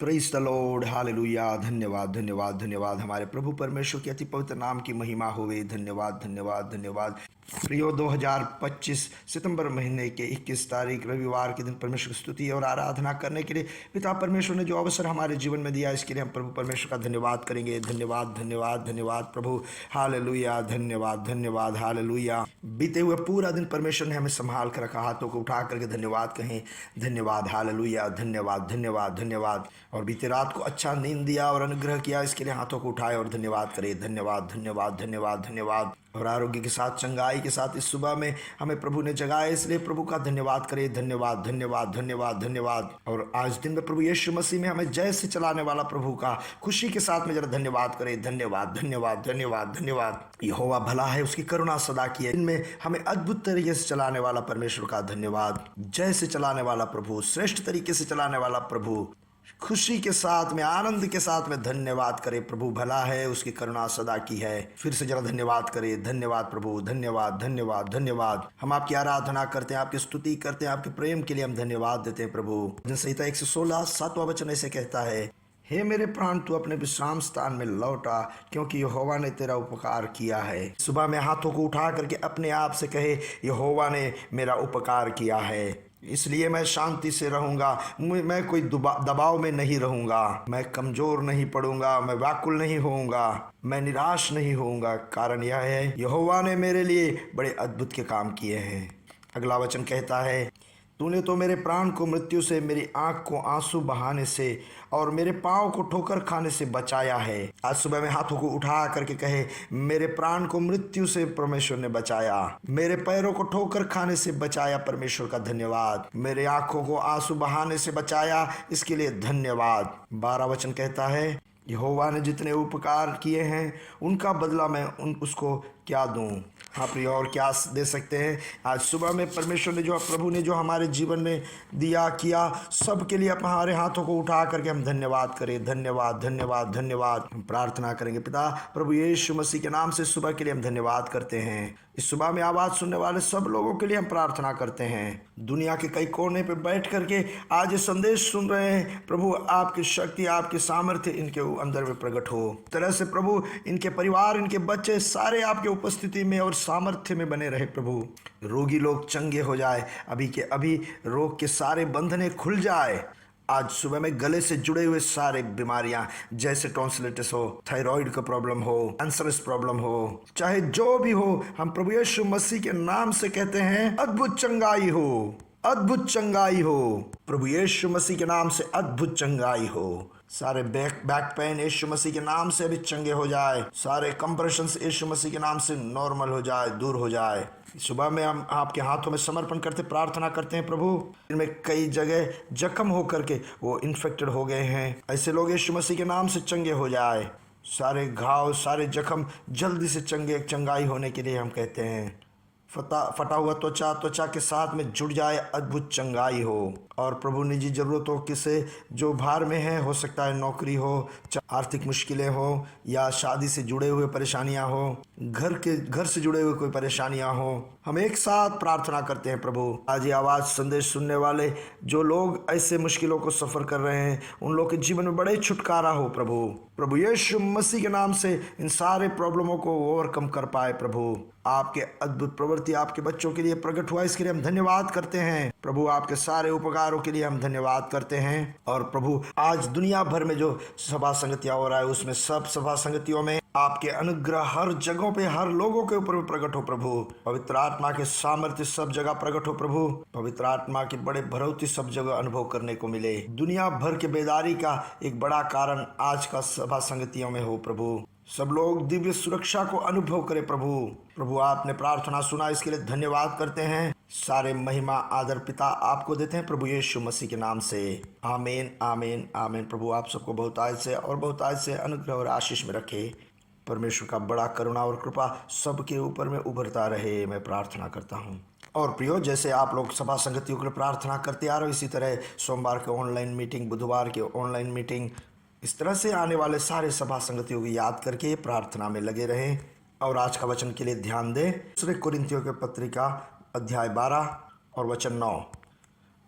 Praise the Lord, hallelujah. धन्यवाद धन्यवाद धन्यवाद हमारे प्रभु परमेश्वर के अति पवित्र नाम की महिमा होवे। धन्यवाद धन्यवाद धन्यवाद। प्रियो 2025 सितंबर महीने के 21 तारीख रविवार के दिन परमेश्वर की स्तुति और आराधना करने के लिए पिता परमेश्वर ने जो अवसर हमारे जीवन में दिया, इसके लिए हम प्रभु परमेश्वर का धन्यवाद करेंगे। धन्यवाद धन्यवाद धन्यवाद प्रभु, हालेलुया। धन्यवाद धन्यवाद हालेलुया। बीते हुए पूरा दिन परमेश्वर ने हमें संभाल कर रखा, हाथों को उठा करके धन्यवाद कहें। धन्यवाद हालेलुया। धन्यवाद धन्यवाद धन्यवाद। और बीते रात को अच्छा नींद दिया और अनुग्रह किया, इसके लिए हाथों को उठाए और धन्यवाद करें। धन्यवाद धन्यवाद धन्यवाद धन्यवाद। और आरोग्य के साथ, चंगाई के साथ इस सुबह में हमें प्रभु ने जगाया, इसलिए प्रभु का धन्यवाद करें। धन्यवाद धन्यवाद धन्यवाद धन्यवाद। और आज दिन में प्रभु यीशु मसीह में हमें जय से चलाने वाला प्रभु का खुशी के साथ में जरा धन्यवाद करें। धन्यवाद धन्यवाद धन्यवाद धन्यवाद। यहोवा भला है, उसकी करुणा सदा की है। इनमें हमें अद्भुत तरीके से चलाने वाला परमेश्वर का धन्यवाद। जय से चलाने वाला प्रभु, श्रेष्ठ तरीके से चलाने वाला प्रभु, खुशी के साथ में, आनंद के साथ में धन्यवाद करें। प्रभु भला है, उसकी करुणा सदा की है। फिर से जरा धन्यवाद करें। धन्यवाद प्रभु, धन्यवाद धन्यवाद धन्यवाद। हम आपकी आराधना करते हैं, आपकी स्तुति करते हैं, आपके प्रेम के लिए हम धन्यवाद देते हैं प्रभु। भजन संहिता 116 7वां वचन ऐसे कहता है, हे मेरे प्राण, तू अपने विश्राम स्थान में लौटा, क्योंकि यहोवा ने तेरा उपकार किया है। सुबह में हाथों को उठा करके अपने आप से कहे, यहोवा ने मेरा उपकार किया है, इसलिए मैं शांति से रहूंगा। मैं कोई दबाव में नहीं रहूंगा। मैं कमजोर नहीं पड़ूंगा, मैं व्याकुल नहीं होऊंगा, मैं निराश नहीं होऊंगा। कारण यह है, यहोवा ने मेरे लिए बड़े अद्भुत के काम किए हैं। अगला वचन कहता है, तूने तो मेरे प्राण को मृत्यु से, मेरी आंख को आंसू बहाने से और मेरे पाँव को ठोकर खाने से बचाया है। आज सुबह में हाथों को उठा करके कहे, मेरे प्राण को मृत्यु से परमेश्वर ने बचाया, मेरे पैरों को ठोकर खाने से बचाया, परमेश्वर का धन्यवाद। मेरे आंखों को आंसू बहाने से बचाया, इसके लिए धन्यवाद। 12 वचन कहता है, यहोवा ने जितने उपकार किए हैं उनका बदला मैं उसको क्या दूं। हाँ प्रिय, और क्या दे सकते हैं। आज सुबह में परमेश्वर ने जो, प्रभु ने जो हमारे जीवन में दिया किया, सब के लिए हमारे हाथों को उठा करके हम धन्यवाद करें। धन्यवाद धन्यवाद धन्यवाद। हम प्रार्थना करेंगे। पिता प्रभु यीशु मसीह के नाम से सुबह के लिए हम धन्यवाद करते हैं। इस सुबह में आवाज़ सुनने वाले सब लोगों के लिए हम प्रार्थना करते हैं। दुनिया के कई कोने पे बैठ करके आज ये संदेश सुन रहे हैं, प्रभु आपकी शक्ति, आपकी सामर्थ्य इनके अंदर में प्रकट हो। तरह से प्रभु इनके परिवार, इनके बच्चे सारे आपके उपस्थिति में और सामर्थ्य में बने रहे। प्रभु रोगी लोग चंगे हो जाए, अभी के अभी रोग के सारे बंधने खुल जाए। आज सुबह में गले से जुड़े हुए सारे बीमारियां, जैसे टॉन्सिलिटिस हो, थायराइड का प्रॉब्लम हो, कैंसरस प्रॉब्लम हो, चाहे जो भी हो, हम प्रभु यीशु मसीह के नाम से कहते हैं, अद्भुत चंगाई हो, अद्भुत चंगाई हो। प्रभु यीशु मसीह के नाम से अद्भुत चंगाई हो। सारे बैक पेन यीशु मसीह के नाम से अभी चंगे हो जाए। सारे कंप्रेशंस यीशु मसीह के नाम से नॉर्मल हो जाए, दूर हो जाए। सुबह में हम आपके हाथों में समर्पण करते, प्रार्थना करते हैं प्रभु। इनमें कई जगह जख्म होकर के वो इन्फेक्टेड हो गए हैं, ऐसे लोग यीशु मसीह के नाम से चंगे हो जाए। सारे घाव, सारे जख्म जल्दी से चंगाई होने के लिए हम कहते हैं। फटा हुआ त्वचा के साथ में जुड़ जाए, अद्भुत चंगाई हो। और प्रभु निजी जरूरतों किसे जो भार में है, हो सकता है नौकरी हो, आर्थिक मुश्किलें हो, या शादी से जुड़े हुए परेशानियां हो, घर से जुड़े हुए कोई परेशानियां हो, हम एक साथ प्रार्थना करते हैं प्रभु। आज ये आवाज़ संदेश सुनने वाले जो लोग ऐसे मुश्किलों को सफ़र कर रहे हैं, उन लोग के जीवन में बड़े छुटकारा हो प्रभु। प्रभु यीशु मसीह के नाम से इन सारे प्रॉब्लमों को ओवरकम कर पाए प्रभु। आपके अद्भुत प्रवृत्ति आपके बच्चों के लिए प्रकट हुआ, इसके लिए हम धन्यवाद करते हैं प्रभु। आपके सारे उपकारों के लिए हम धन्यवाद करते हैं। और प्रभु आज दुनिया भर में जो सभा संगतियां हो रहा है, उसमें सब सभा संगतियों में आपके अनुग्रह हर जगहों पे, हर लोगों के ऊपर प्रकट हो प्रभु। पवित्र आत्मा के सामर्थ्य सब जगह प्रकट हो प्रभु। पवित्र आत्मा के बड़े भरौती सब जगह अनुभव करने को मिले। दुनिया भर के बेदारी का एक बड़ा कारण आज का सभा संगतियों में हो प्रभु। सब लोग दिव्य सुरक्षा को अनुभव करें प्रभु। प्रभु आपने प्रार्थना सुना, इसके लिए धन्यवाद करते हैं। सारे महिमा आदर पिता आपको देते हैं प्रभु यीशु मसीह के नाम से। आमीन आमीन आमीन। प्रभु आप सबको बहुतायत से और बहुतायत से अनुग्रह और आशीष में रखे। परमेश्वर का बड़ा करुणा और कृपा सबके ऊपर में उभरता रहे, मैं प्रार्थना करता हूँ। और प्रियो, जैसे आप लोग सभा संगतियों के लिए प्रार्थना करते आ रहे हो, इसी तरह सोमवार के ऑनलाइन मीटिंग, बुधवार के ऑनलाइन मीटिंग, इस तरह से आने वाले सारे सभा संगतियों को याद करके प्रार्थना में लगे रहें। और आज का वचन के लिए ध्यान दें। दूसरे कोरिन्थियों के पत्रिका अध्याय 12 और वचन 9।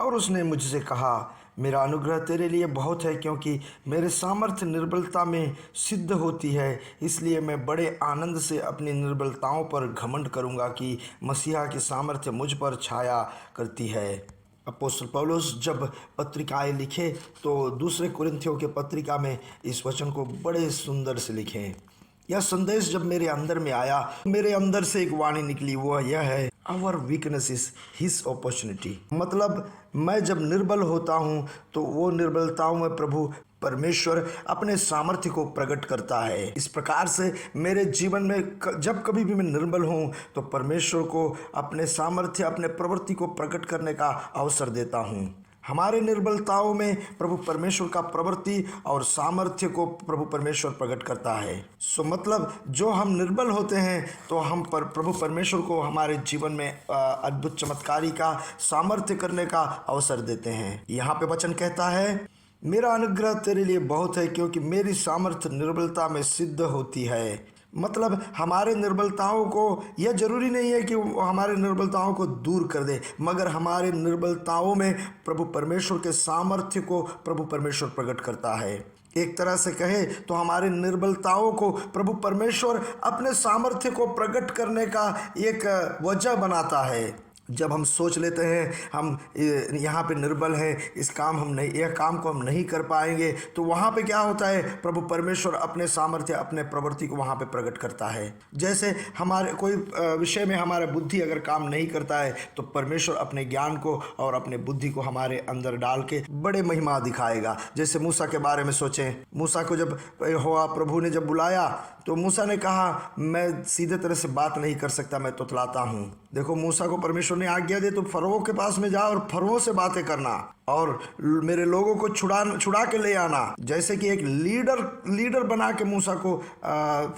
और उसने मुझसे कहा, मेरा अनुग्रह तेरे लिए बहुत है, क्योंकि मेरे सामर्थ्य निर्बलता में सिद्ध होती है। इसलिए मैं बड़े आनंद से अपनी निर्बलताओं पर घमंड करूँगा कि मसीहा की सामर्थ्य मुझ पर छाया करती है। अपोस्तल पौलुस जब पत्रिकाएं लिखे तो दूसरे कुरिन्थियों के पत्रिका में इस वचन को बड़े सुंदर से लिखे। यह संदेश जब मेरे अंदर में आया, मेरे अंदर से एक वाणी निकली, वह यह है, our weakness is his opportunity. मतलब मैं जब निर्बल होता हूँ तो वो निर्बलताओं में प्रभु परमेश्वर अपने सामर्थ्य को प्रकट करता है। इस प्रकार से मेरे जीवन में जब कभी भी मैं निर्बल हूँ तो परमेश्वर को अपने सामर्थ्य, अपने प्रवृत्ति को प्रकट करने का अवसर देता हूँ। हमारे निर्बलताओं में प्रभु परमेश्वर का प्रवृत्ति और सामर्थ्य को प्रभु परमेश्वर प्रकट करता है। मतलब जो हम निर्बल होते हैं तो हम प्रभु परमेश्वर को हमारे जीवन में अद्भुत चमत्कारी का सामर्थ्य करने का अवसर देते हैं। यहाँ पे वचन कहता है, मेरा अनुग्रह तेरे लिए बहुत है, क्योंकि मेरी सामर्थ्य निर्बलता में सिद्ध होती है। मतलब हमारे निर्बलताओं को, यह जरूरी नहीं है कि वो हमारे निर्बलताओं को दूर कर दे, मगर हमारे निर्बलताओं में प्रभु परमेश्वर के सामर्थ्य को प्रभु परमेश्वर प्रकट करता है। एक तरह से कहे तो हमारे निर्बलताओं को प्रभु परमेश्वर अपने सामर्थ्य को प्रकट करने का एक वजह बनाता है। जब हम सोच लेते हैं हम यहाँ पे निर्बल हैं, यह काम को हम नहीं कर पाएंगे, तो वहाँ पे क्या होता है, प्रभु परमेश्वर अपने सामर्थ्य, अपने प्रवृत्ति को वहाँ पे प्रकट करता है। जैसे हमारे कोई विषय में हमारा बुद्धि अगर काम नहीं करता है तो परमेश्वर अपने ज्ञान को और अपने बुद्धि को हमारे अंदर डाल के बड़े महिमा दिखाएगा। जैसे मूसा के बारे में सोचें, मूसा को जब प्रभु ने जब बुलाया तो मूसा ने कहा, मैं सीधे तरह से बात नहीं कर सकता, मैं तुतलाता हूँ। देखो, मूसा को परमेश्वर ने आज्ञा दी तो फरोह के पास में जा और फरोह से बातें करना और मेरे लोगों को छुड़ा के ले आना। जैसे कि एक लीडर बना के मूसा को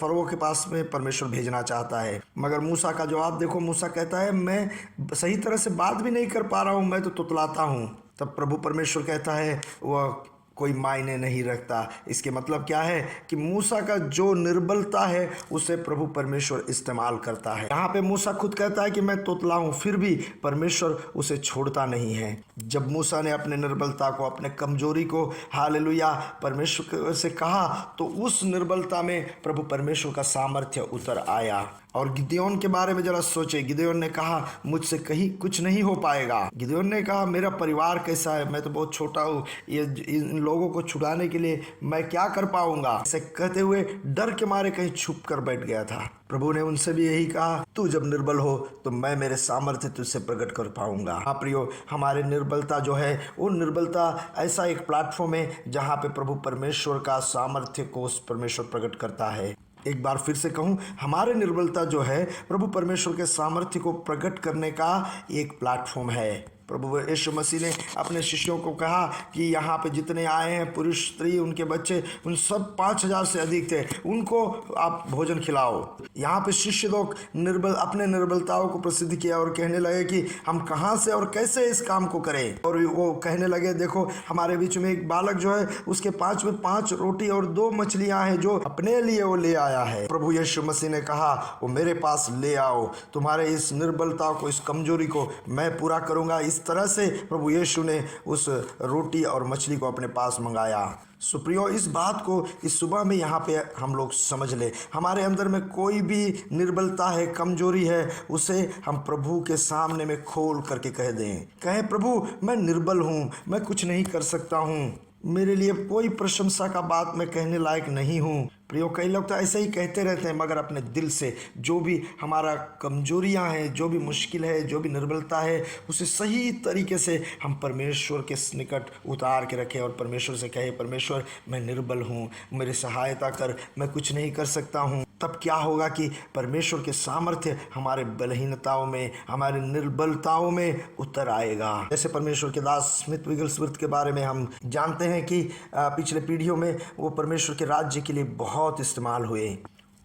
फरोह के पास में परमेश्वर भेजना चाहता है। मगर मूसा का जवाब देखो, मूसा कहता है, मैं सही तरह से बात भी नहीं कर पा रहा हूँ, मैं तो तुतलाता हूँ। तब प्रभु परमेश्वर कहता है, वह कोई मायने नहीं रखता। इसके मतलब क्या है कि मूसा का जो निर्बलता है उसे प्रभु परमेश्वर इस्तेमाल करता है। यहाँ पे मूसा खुद कहता है कि मैं तोतला हूँ, फिर भी परमेश्वर उसे छोड़ता नहीं है। जब मूसा ने अपने निर्बलता को, अपने कमजोरी को हालेलुया परमेश्वर से कहा तो उस निर्बलता में प्रभु परमेश्वर का सामर्थ्य उतर आया। और गिदयोन के बारे में जरा सोचे, गिदयोन ने कहा, मुझसे कहीं कुछ नहीं हो पाएगा। गिदयोन ने कहा, मेरा परिवार कैसा है, मैं तो बहुत छोटा हूँ, ये इन लोगों को छुड़ाने के लिए मैं क्या कर पाऊंगा। ऐसे कहते हुए डर के मारे कहीं छुप कर बैठ गया था। प्रभु ने उनसे भी यही कहा, तू जब निर्बल हो तो मैं मेरे सामर्थ्य तुझसे प्रकट कर पाऊंगा। हाँ प्रियो, हमारे निर्बलता जो है, वो निर्बलता ऐसा एक प्लेटफॉर्म है जहाँ पे प्रभु परमेश्वर का सामर्थ्य को परमेश्वर प्रकट करता है। एक बार फिर से कहूँ, हमारे निर्बलता जो है प्रभु परमेश्वर के सामर्थ्य को प्रकट करने का एक प्लेटफॉर्म है। प्रभु यीशु मसीह ने अपने शिष्यों को कहा कि यहाँ पे जितने आए हैं, पुरुष स्त्री उनके बच्चे, उन सब 5000 से अधिक थे, उनको आप भोजन खिलाओ। यहाँ पे शिष्य लोग अपने निर्बलताओं को प्रसिद्ध किया और कहने लगे कि हम कहाँ से और कैसे इस काम को करें। और वो कहने लगे, देखो हमारे बीच में एक बालक जो है, उसके 5 में 5 रोटी और 2 मछलियाँ हैं, जो अपने लिए वो ले आया है। प्रभु यीशु मसीह ने कहा, वो मेरे पास ले आओ, तुम्हारे इस निर्बलता को, इस कमजोरी को मैं पूरा करूँगा। इस तरह से प्रभु यीशु ने उस रोटी और मछली को अपने पास मंगाया। सुप्रियो, इस बात को इस सुबह में यहाँ पे हम लोग समझ ले, हमारे अंदर में कोई भी निर्बलता है, कमजोरी है, उसे हम प्रभु के सामने में खोल करके कह दें। कहें, प्रभु मैं निर्बल हूँ, मैं कुछ नहीं कर सकता हूँ, मेरे लिए कोई प्रशंसा का बात मैं कहने लायक नहीं हूँ। प्रियो, कई लोग तो ऐसे ही कहते रहते हैं, मगर अपने दिल से जो भी हमारा कमजोरियां हैं, जो भी मुश्किल है, जो भी निर्बलता है, उसे सही तरीके से हम परमेश्वर के निकट उतार के रखें और परमेश्वर से कहे, परमेश्वर मैं निर्बल हूँ, मेरी सहायता कर, मैं कुछ नहीं कर सकता हूँ। तब क्या होगा कि परमेश्वर के सामर्थ्य हमारे बलहीनताओं में, हमारे निर्बलताओं में उतर आएगा। जैसे परमेश्वर के दास स्मिथ विगलस्वर्थ के बारे में हम जानते हैं कि पिछले पीढ़ियों में वो परमेश्वर के राज्य के लिए बहुत इस्तेमाल हुए।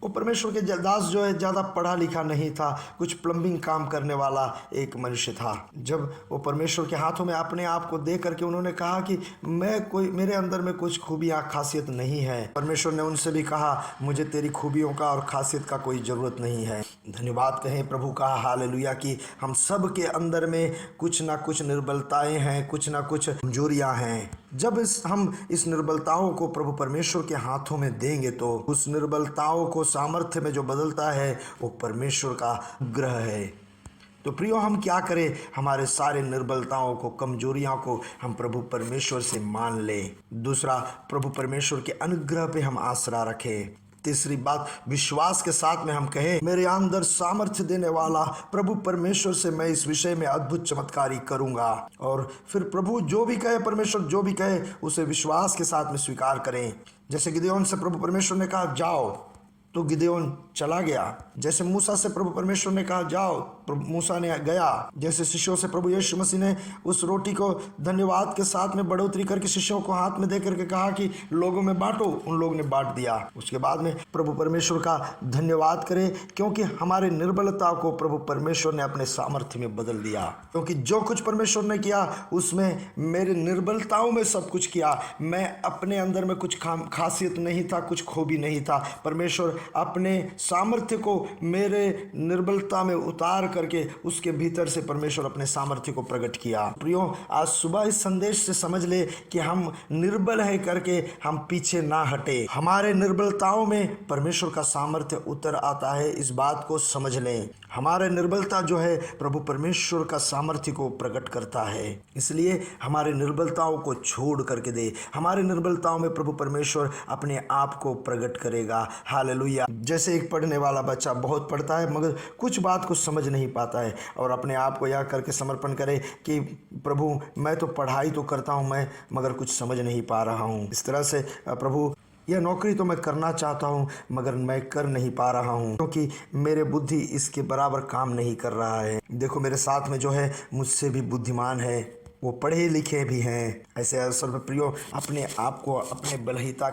वो परमेश्वर के दास जो है ज़्यादा पढ़ा लिखा नहीं था, कुछ प्लम्बिंग काम करने वाला एक मनुष्य था। जब वो परमेश्वर के हाथों में अपने आप को दे करके उन्होंने कहा कि मेरे अंदर में कुछ खूबियाँ खासियत नहीं है, परमेश्वर ने उनसे भी कहा मुझे तेरी खूबियों का और खासियत का कोई ज़रूरत नहीं है। धन्यवाद कहें प्रभु का, हालेलुया, कि हम सब के अंदर में कुछ ना कुछ निर्बलताएं हैं, कुछ ना कुछ कमजोरियां हैं। जब हम इस निर्बलताओं को प्रभु परमेश्वर के हाथों में देंगे तो उस निर्बलताओं को सामर्थ्य में जो बदलता है वो परमेश्वर का ग्रह है। तो प्रियो, हम क्या करें? हमारे सारे निर्बलताओं को, कमजोरियों को हम प्रभु परमेश्वर से मान लें। दूसरा, प्रभु परमेश्वर के अनुग्रह पे हम आसरा रखें। तीसरी बात, विश्वास के साथ में हम कहें मेरे अंदर सामर्थ्य देने वाला प्रभु परमेश्वर से मैं इस विषय में अद्भुत चमत्कारी करूंगा। और फिर प्रभु जो भी कहे, परमेश्वर जो भी कहे, उसे विश्वास के साथ में स्वीकार करें। जैसे गिदयोन से प्रभु परमेश्वर ने कहा जाओ, तो गिदयोन चला गया। जैसे मूसा से प्रभु परमेश्वर ने कहा जाओ, मूसा ने गया। जैसे शिष्यों से प्रभु यीशु मसीह ने उस रोटी को धन्यवाद के साथ में बढ़ोतरी करके शिष्यों को हाथ में दे करके कहा कि लोगों में बांटो, उन लोगों ने बांट दिया। उसके बाद में प्रभु परमेश्वर का धन्यवाद करें, क्योंकि हमारे निर्बलता को प्रभु परमेश्वर ने अपने सामर्थ्य में बदल दिया। क्योंकि जो कुछ परमेश्वर ने किया उसमें मेरे निर्बलताओं में सब कुछ किया। मैं अपने अंदर में कुछ खासियत नहीं था, कुछ खूबी नहीं था। परमेश्वर अपने सामर्थ्य को मेरे निर्बलता में उतार करके उसके भीतर से परमेश्वर अपने सामर्थ्य को प्रकट किया। प्रियो, आज सुबह इस संदेश से समझ ले कि हम निर्बल है करके हम पीछे ना हटे। हमारे निर्बलताओं में परमेश्वर का सामर्थ्य उतर आता है, इस बात को समझ लें। हमारे निर्बलता जो है प्रभु परमेश्वर का सामर्थ्य को प्रकट करता है, इसलिए हमारे निर्बलताओं को छोड़ करके दे। हमारे निर्बलताओं में प्रभु परमेश्वर अपने आप को प्रकट करेगा। हालेलुया। जैसे एक पढ़ने वाला बच्चा बहुत पढ़ता है मगर कुछ बात को समझ नहीं पाता है और अपने आप को यह करके समर्पण करे कि प्रभु मैं तो पढ़ाई तो करता हूँ मैं, मगर कुछ समझ नहीं पा रहा हूँ। इस तरह से प्रभु यह नौकरी तो मैं करना चाहता हूँ मगर मैं कर नहीं पा रहा हूँ, क्योंकि मेरे बुद्धि इसके बराबर काम नहीं कर रहा है। देखो मेरे साथ में जो है मुझसे भी बुद्धिमान है, वो पढ़े लिखे भी हैं। ऐसे अवसर पर प्रियो, अपने आप को अपने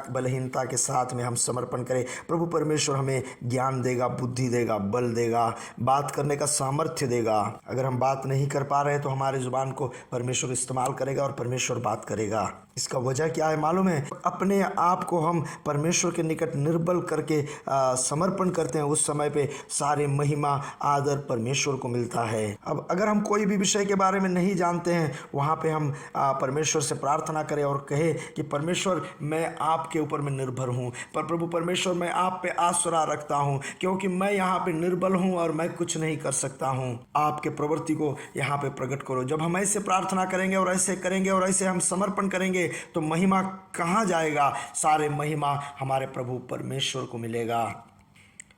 बलहीनता के साथ में हम समर्पण करें। प्रभु परमेश्वर हमें ज्ञान देगा, बुद्धि देगा, बल देगा, बात करने का सामर्थ्य देगा। अगर हम बात नहीं कर पा रहे हैं तो हमारी जुबान को परमेश्वर इस्तेमाल करेगा और परमेश्वर बात करेगा। इसका वजह क्या है मालूम है? अपने आप को हम परमेश्वर के निकट निर्बल करके समर्पण करते हैं, उस समय पे सारे महिमा आदर परमेश्वर को मिलता है। अब अगर हम कोई भी विषय के बारे में नहीं जानते हैं, वहाँ पे हम परमेश्वर से प्रार्थना करें और कहे कि परमेश्वर मैं आपके ऊपर में निर्भर हूँ, पर प्रभु परमेश्वर मैं आप पे आसरा रखता हूँ, क्योंकि मैं यहाँ पे निर्बल हूँ और मैं कुछ नहीं कर सकता हूँ। आपके प्रवृत्ति को यहाँ पे प्रकट करो। जब हम ऐसे प्रार्थना करेंगे और ऐसे करेंगे और ऐसे हम समर्पण करेंगे तो महिमा कहाँ जाएगा? सारे महिमा हमारे प्रभु परमेश्वर को मिलेगा।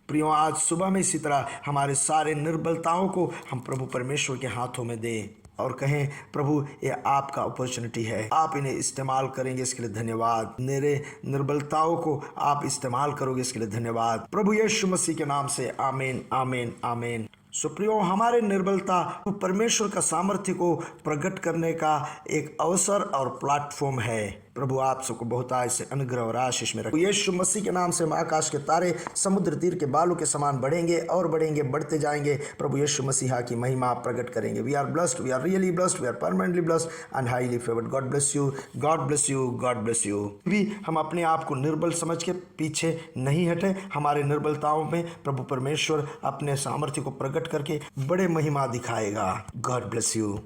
प्रियो, आज सुबह में इसी तरह हमारे सारे निर्बलताओं को हम प्रभु परमेश्वर के हाथों में दें और कहें प्रभु ये आपका अपॉर्चुनिटी है, आप इन्हें इस्तेमाल करेंगे, इसके लिए धन्यवाद। मेरे निर्बलताओं को आप इस्तेमाल करोगे, इसके लिए धन्यवाद। प्रभु यीशु मसीह के नाम से आमीन, आमीन, आमीन। सुप्रियो, हमारे निर्बलता परमेश्वर का सामर्थ्य को प्रकट करने का एक अवसर और प्लेटफॉर्म है। प्रभु आप सबको बहुत से अनुग्रह और आशीष में रखे। यीशु मसीह के नाम से हम आकाश के तारे समुद्र तीर के बालू के समान बढ़ेंगे और बढ़ेंगे, बढ़ते जाएंगे। प्रभु यीशु मसीहा की महिमा प्रकट करेंगे। We are blessed, we are really blessed, we are permanently blessed and highly favoured. God bless you, God bless you, God bless you. भी हम अपने आप को निर्बल समझ के पीछे नहीं हटे। हमारे निर्बलताओं में प्रभु परमेश्वर अपने सामर्थ्य को प्रकट करके बड़े महिमा दिखाएगा। God bless you.